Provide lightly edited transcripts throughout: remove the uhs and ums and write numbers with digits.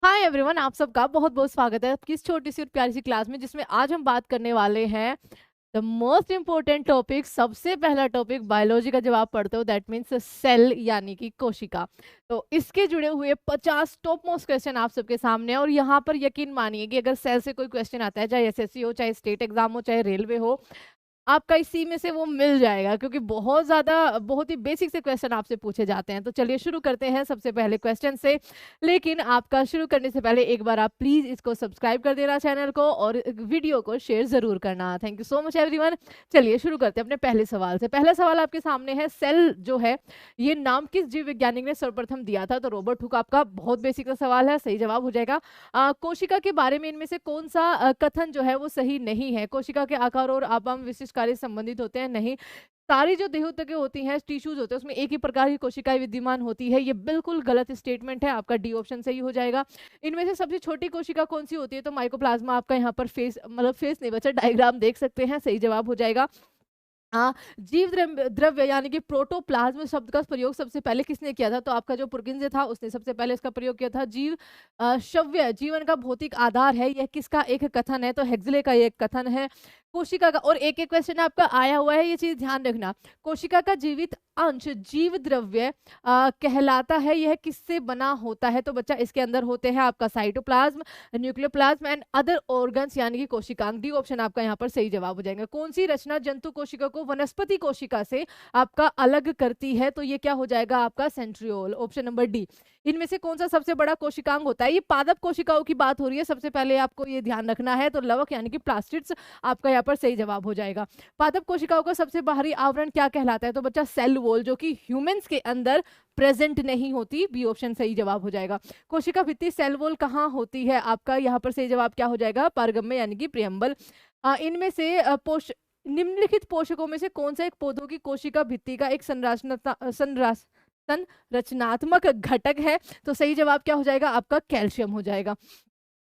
Hi everyone, आप सबका बहुत बहुत स्वागत है आपकी इस छोटी सी और प्यारी सी क्लास में, जिसमें आज हम बात करने वाले हैं द मोस्ट इम्पोर्टेंट टॉपिक। सबसे पहला टॉपिक बायोलॉजी का जब आप पढ़ते हो दैट मीन्स सेल यानी कि कोशिका। तो इसके जुड़े हुए 50 टॉप मोस्ट क्वेश्चन आप सबके सामने हैं। और यहाँ पर यकीन मानिए कि अगर सेल से कोई क्वेश्चन आता है, चाहे एसएससी हो, चाहे स्टेट एग्जाम हो, चाहे रेलवे हो, आपका इसी में से वो मिल जाएगा, क्योंकि बहुत ज्यादा बहुत ही बेसिक से क्वेश्चन आपसे पूछे जाते हैं। तो चलिए शुरू करते हैं सबसे पहले क्वेश्चन से। लेकिन आपका शुरू करने से पहले एक बार आप प्लीज इसको सब्सक्राइब कर देना चैनल को, और वीडियो को शेयर जरूर करना। Thank you so much everyone. चलिए शुरू करते हैं अपने पहले सवाल से। पहला सवाल आपके सामने है, सेल जो है ये नाम किस जीव वैज्ञानिक ने सर्वप्रथम दिया था? तो रॉबर्ट हुक आपका बहुत बेसिक सा सवाल है, सही जवाब हो जाएगा। कोशिका के बारे में इनमें से कौन सा कथन जो है वो सही नहीं है? कोशिका के आकार और आपाम विशिष्ट कार्य संबंधित होते हैं? नहीं। सारी जो देहोतके होती हैं, टिश्यूज होते हैं, उसमें एक ही प्रकार की कोशिकाएं विद्यमान होती है। ये बिल्कुल गलत स्टेटमेंट है, आपका डी ऑप्शन सही हो जाएगा। इनमें से सबसे छोटी कोशिका कौन सी होती है? तो माइकोप्लाज्मा। आपका यहाँ पर फेस मतलब फेस नहीं बचा, डायग्राम देख सकते हैं, सही जवाब हो जाएगा। जीव द्रव्य द्रव्य यानी कि प्रोटोप्लाज्म शब्द का प्रयोग सबसे पहले किसने किया था? तो आपका जो पुर्किंजे था उसने सबसे पहले इसका प्रयोग किया था। जीव शव्य जीवन का भौतिक आधार है, यह किसका एक कथन है? तो हेक्सले का ये एक कथन है। कोशिका का, और एक एक क्वेश्चन आपका आया हुआ है, ये चीज ध्यान रखना। कोशिका का जीवित अंश जीव द्रव्य कहलाता है, यह किससे बना होता है? तो बच्चा इसके अंदर होते हैं आपका cytoplasm, nucleoplasm and other organs यानी कि कोशिकांग। डी ऑप्शन आपका यहाँ पर सही जवाब हो जाएगा। कौन सी रचना जंतु कोशिका को वनस्पति कोशिका से आपका अलग करती है? तो ये क्या हो जाएगा आपका? Centriole, option number D. इनमें से कौन सा सबसे बड़ा कोशिकांग होता है? ये पादप कोशिकाओं की बात हो रही है, सबसे पहले आपको ये ध्यान रखना है। तो लवक यानी कि प्लास्टिड्स आपका यहाँ पर सही जवाब हो जाएगा। पादप कोशिकाओं का सबसे बाहरी आवरण क्या कहलाता है? तो बच्चा सेल वॉल, जो कि ह्यूमंस के अंदर प्रेजेंट नहीं होती। बी ऑप्शन सही जवाब हो जाएगा। कोशिका भित्ति सेल वॉल कहाँ होती है? आपका यहाँ पर सही जवाब क्या हो जाएगा? पारगम्य यानी कि प्रियम्बल। इनमें से निम्नलिखित पोषकों में से कौन सा एक पौधों की कोशिका भित्ति का एक संरचनात्मक घटक है? तो सही जवाब क्या हो जाएगा आपका? कैल्शियम हो जाएगा।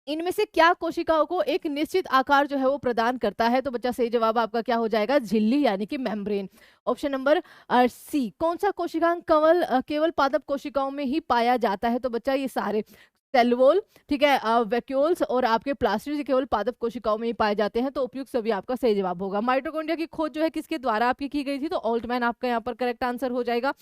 इनमें से क्या कोशिकाओं को एक निश्चित आकार जो है वो प्रदान करता है? तो बच्चा सही जवाब आपका क्या हो जाएगा? झिल्ली यानी कि मेम्ब्रेन, ऑप्शन नंबर सी। कौन सा कोशिकांग केवल पादप कोशिकाओं में ही पाया जाता है? तो बच्चा ये सारे सेल वॉल, ठीक है, वैक्यूल्स और आपके प्लास्टिड केवल पादप कोशिकाओं में ही पाए जाते हैं। तो उपयुक्त सभी आपका सही जवाब होगा। माइटोकॉन्ड्रिया की खोज जो है किसके द्वारा आपकी की गई थी? तो ऑल्टमैन आपका यहाँ पर करेक्ट आंसर हो जाएगा।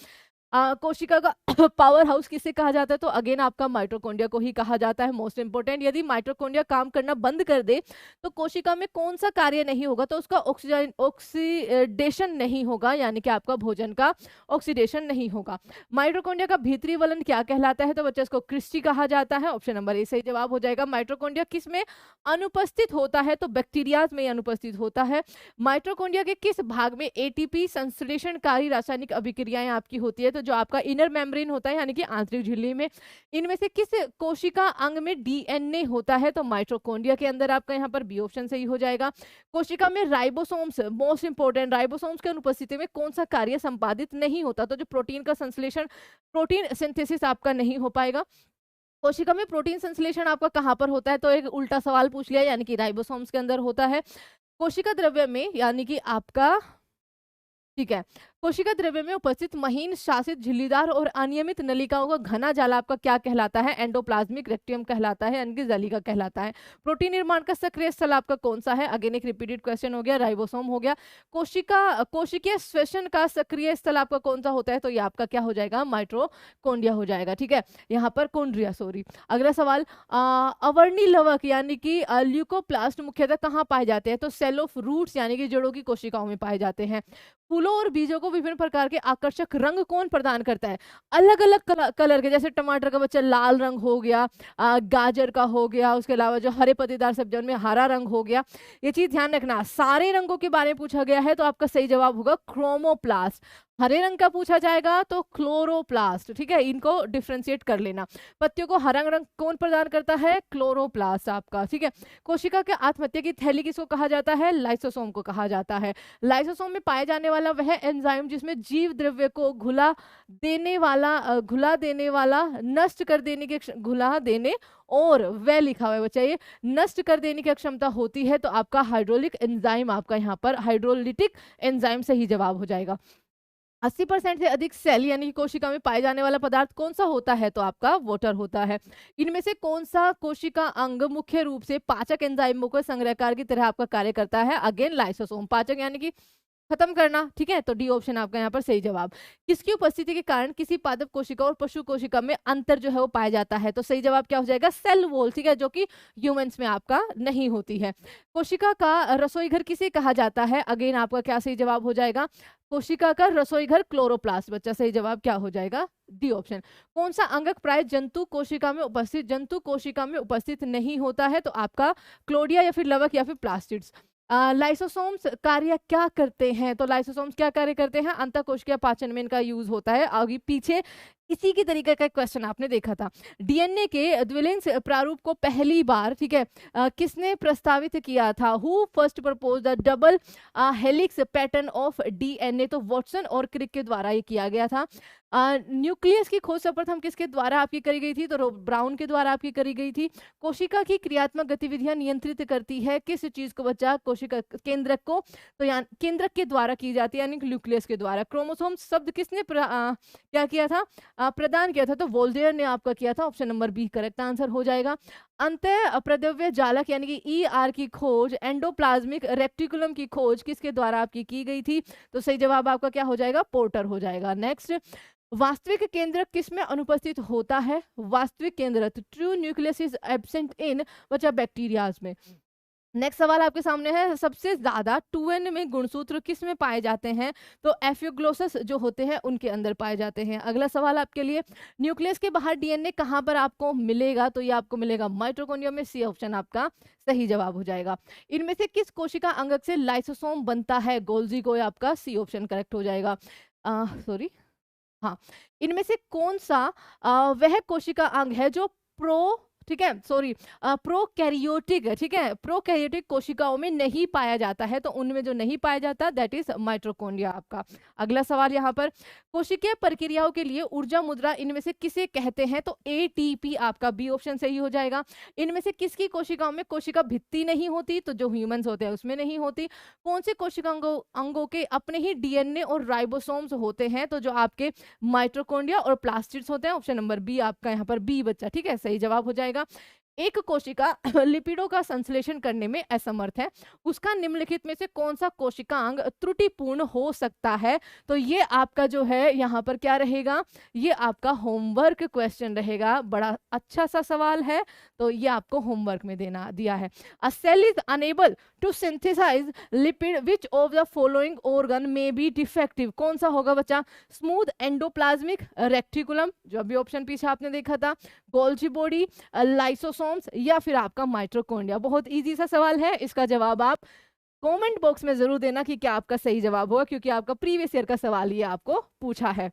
कोशिका का पावर हाउस किसे कहा जाता है? तो अगेन आपका माइटोकॉन्ड्रिया को ही कहा जाता है। मोस्ट इंपोर्टेंट, यदि माइटोकॉन्ड्रिया काम करना बंद कर दे तो कोशिका में कौन सा कार्य नहीं होगा? तो उसका ऑक्सीडेशन नहीं होगा, यानी कि आपका भोजन का ऑक्सीडेशन नहीं होगा। माइटोकॉन्ड्रिया का भीतरी वलन क्या कहलाता है? तो बच्चे इसको क्रिस्टी कहा जाता है, ऑप्शन नंबर ए सही जवाब हो जाएगा। माइटोकॉन्ड्रिया किस में अनुपस्थित होता है? तो बैक्टीरियाज में अनुपस्थित होता है। माइटोकॉन्ड्रिया के किस भाग में एटीपी संश्लेषणकारी रासायनिक अभिक्रियाएं आपकी होती है? तो जो आपका इनर मेम्ब्रेन होता है, यानी कि आंतरिक झिल्ली में। इनमें से किस कोशिका अंग में डीएनए होता है? तो माइटोकॉन्ड्रिया के अंदर आपका यहाँ पर बी ऑप्शन सही हो जाएगा। कोशिका में राइबोसोम्स, मोस्ट इंपोर्टेंट, राइबोसोम्स के अनुपस्थिति में कौन सा कार्य संपादित नहीं होता? तो जो प्रोटीन का संश्लेषण, प्रोटीन सिंथेसिस आपका नहीं हो पाएगा। कोशिका में प्रोटीन संश्लेषण आपका कहाँ पर होता है? तो एक उल्टा सवाल पूछ लिया, यानी कि राइबोसोम्स के अंदर होता है। कोशिका द्रव्य में, यानी कि आपका, ठीक है, कोशिका द्रव्य में उपस्थित महीन शासित झिल्लीदार और अनियमित नलिकाओं का घना जाल आपका क्या कहलाता है? एंडोप्लाज्मिक रेक्टियम कहलाता है, यानी कि जलिका कहलाता है। प्रोटीन निर्माण का सक्रिय स्थल आपका कौन सा है? अगेन एक रिपीटेड क्वेश्चन हो गया, राइबोसोम हो गया। कोशिकीय श्वसन का सक्रिय स्थल आपका कौन सा होता है? तो ये आपका क्या हो जाएगा? माइटोकॉन्ड्रिया हो जाएगा, ठीक है, यहाँ पर कोन्ड्रिया, सॉरी। अगला सवाल, अवर्णी लवक यानी कि ल्यूकोप्लास्ट मुख्यतः कहाँ पाए जाते हैं? तो सेल ऑफ रूट्स यानी कि जड़ों की कोशिकाओं में पाए जाते हैं। फूलों और बीजों को विभिन्न प्रकार के आकर्षक रंग कौन प्रदान करता है? अलग अलग कलर के, जैसे टमाटर का बच्चा लाल रंग हो गया, गाजर का हो गया, उसके अलावा जो हरे पत्तेदार सब्जियों में हरा रंग हो गया। ये चीज ध्यान रखना, सारे रंगों के बारे में पूछा गया है, तो आपका सही जवाब होगा क्रोमोप्लास्ट। हरे रंग का पूछा जाएगा तो क्लोरोप्लास्ट, ठीक है, इनको डिफ्रेंशिएट कर लेना। पत्तियों को हरा रंग कौन प्रदान करता है? क्लोरोप्लास्ट आपका, ठीक है। कोशिका के आत्महत्या की थैली किसको कहा जाता है? लाइसोसोम को कहा जाता है। लाइसोसोम में पाए जाने वाला वह एंजाइम जिसमें जीव द्रव्य को घुला देने वाला नष्ट कर देने की घुला देने, और वह लिखा हुआ है बच्चा, ये नष्ट कर देने की क्षमता होती है। तो आपका हाइड्रोलिक एंजाइम, आपका यहाँ पर हाइड्रोलिटिक एंजाइम सही जवाब हो जाएगा। 80% से अधिक सेल यानी कि कोशिका में पाए जाने वाला पदार्थ कौन सा होता है? तो आपका वाटर होता है। इनमें से कौन सा कोशिका अंग मुख्य रूप से पाचक एंजाइमों के संग्रहकार की तरह आपका कार्य करता है? Again lysosome. पाचक यानी कि खत्म करना, ठीक है, तो डी ऑप्शन आपका यहाँ पर सही जवाब। किसकी उपस्थिति के कारण किसी पादप कोशिका और पशु कोशिका में अंतर जो है वो पाया जाता है? तो सही जवाब क्या हो जाएगा? सेल वॉल, ठीक है, जो कि ह्यूमंस में आपका नहीं होती है। कोशिका का रसोई घर किसे कहा जाता है? अगेन आपका क्या सही जवाब हो जाएगा? कोशिका का रसोई घर क्लोरोप्लास्ट। बच्चा सही जवाब क्या हो जाएगा? D option. कौन सा अंगक प्राय जंतु कोशिका में उपस्थित नहीं होता है? तो आपका क्लोडिया या फिर लवक या फिर प्लास्टिड्स। लाइसोसोम्स कार्य क्या करते हैं? तो लाइसोसोम्स क्या कार्य करते हैं? अंतःकोशिकीय पाचन में इनका यूज होता है। आगे पीछे इसी की तरीके का क्वेश्चन आपने देखा था। डीएनए के द्विलिंग प्रारूप को पहली बार, ठीक है, किसने प्रस्तावित किया था? Who first propose the double helix pattern of DNA? तो वॉटसन और क्रिक के द्वारा ये किया गया था। न्यूक्लियस की खोज सर्वप्रथम किसके द्वारा आपकी करी गई थी? तो ब्राउन के द्वारा आपकी करी गई थी। कोशिका की क्रियात्मक गतिविधियां नियंत्रित करती है किस चीज को बच्चा? कोशिका केंद्रक को। तो यहाँ केंद्रक के द्वारा की जाती है यानी न्यूक्लियस के द्वारा। क्रोमोसोम शब्द किसने क्या किया था? प्रदान किया था? तो वोल्टेयर ने आपका किया था। Option number B correct answer हो जाएगा। अंत प्रद्रव्य जालक यानी कि ईआर की खोज, एंडोप्लाज्मिक रेक्टिकुलम की खोज किसके द्वारा आपकी की गई थी? तो सही जवाब आपका क्या हो जाएगा? पोर्टर हो जाएगा। नेक्स्ट, वास्तविक केंद्रक किसमें अनुपस्थित होता है? वास्तविक केंद्रक true nucleus is absent in बच्चा बैक्टीरियाज में। नेक्स्ट सवाल आपके सामने है, सबसे ज्यादा 2n में गुणसूत्र किस में पाए जाते हैं? तो एफियोग्लोसस जो होते हैं उनके अंदर पाए जाते हैं। अगला सवाल आपके लिए, न्यूक्लियस के बाहर डीएनए कहां पर आपको मिलेगा? तो ये आपको मिलेगा माइटोकॉन्ड्रिया में। सी ऑप्शन आपका सही जवाब हो जाएगा। इनमें से किस कोशिका अंगक से लाइसोसोम बनता है? गोल्जी को आपका सी ऑप्शन करेक्ट हो जाएगा। सॉरी, हाँ, इनमें से कौन सा वह कोशिका अंग है जो ठीक है, सॉरी, प्रोकैरियोटिक, ठीक है, प्रोकैरियोटिक कोशिकाओं में नहीं पाया जाता है? तो उनमें जो नहीं पाया जाता दैट इज माइटोकॉन्ड्रिया आपका। अगला सवाल यहाँ पर, कोशिकीय प्रक्रियाओं के लिए ऊर्जा मुद्रा इनमें से किसे कहते हैं? तो एटीपी आपका बी ऑप्शन सही हो जाएगा। इनमें से किसकी कोशिकाओं में कोशिका भित्ति नहीं होती? तो जो ह्यूमंस होते हैं उसमें नहीं होती। कौन से कोशिका अंगों के अपने ही डीएनए और राइबोसोम्स होते हैं? तो जो आपके माइटोकॉन्ड्रिया और प्लास्टिड्स होते हैं। ऑप्शन नंबर बी आपका यहाँ पर बी बच्चा, ठीक है, सही जवाब हो जाएगा। एक कोशिका लिपिडों का संश्लेषण करने में असमर्थ है, उसका निम्नलिखित में से कौन सा कोशिकांग त्रुटिपूर्ण हो सकता है? तो ये आपका जो है यहाँ पर क्या रहेगा? ये आपका होमवर्क क्वेश्चन रहेगा। बड़ा अच्छा सा सवाल है, तो ये आपको होमवर्क में देना दिया है। A cell is unable to synthesize lipid which of the following organ may be defective? कौन सा होगा बच्चा? स्मूथ एंडोप्लाज्मिक रेक्टिकुलम, जो अभी ऑप्शन पीछे आपने देखा था, गोल्जी बॉडी, लाइसोसोम्स, या फिर आपका माइटोकॉन्ड्रिया। बहुत इजी सा सवाल है, इसका जवाब आप कमेंट बॉक्स में जरूर देना कि क्या आपका सही जवाब होगा, क्योंकि आपका प्रीवियस ईयर का सवाल ये आपको पूछा है।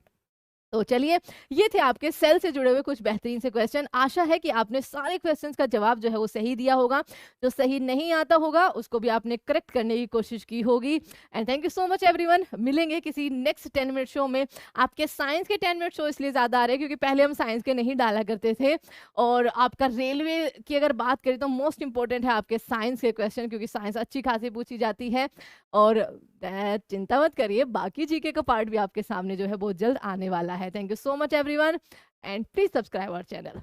तो चलिए, ये थे आपके सेल से जुड़े हुए कुछ बेहतरीन से क्वेश्चन। आशा है कि आपने सारे क्वेश्चंस का जवाब जो है वो सही दिया होगा। जो सही नहीं आता होगा उसको भी आपने करेक्ट करने की कोशिश की होगी। And thank you so much everyone. मिलेंगे किसी नेक्स्ट 10 मिनट शो में। आपके साइंस के 10 मिनट शो इसलिए ज़्यादा आ रहे हैं क्योंकि पहले हम साइंस के नहीं डाला करते थे। और आपका रेलवे की अगर बात करें तो मोस्ट इंपॉर्टेंट है आपके साइंस के क्वेश्चन, क्योंकि साइंस अच्छी खासी पूछी जाती है। और चिंता मत करिए, बाकी जीके का पार्ट भी आपके सामने जो है बहुत जल्द आने वाला है। Thank you so much everyone and please subscribe our channel.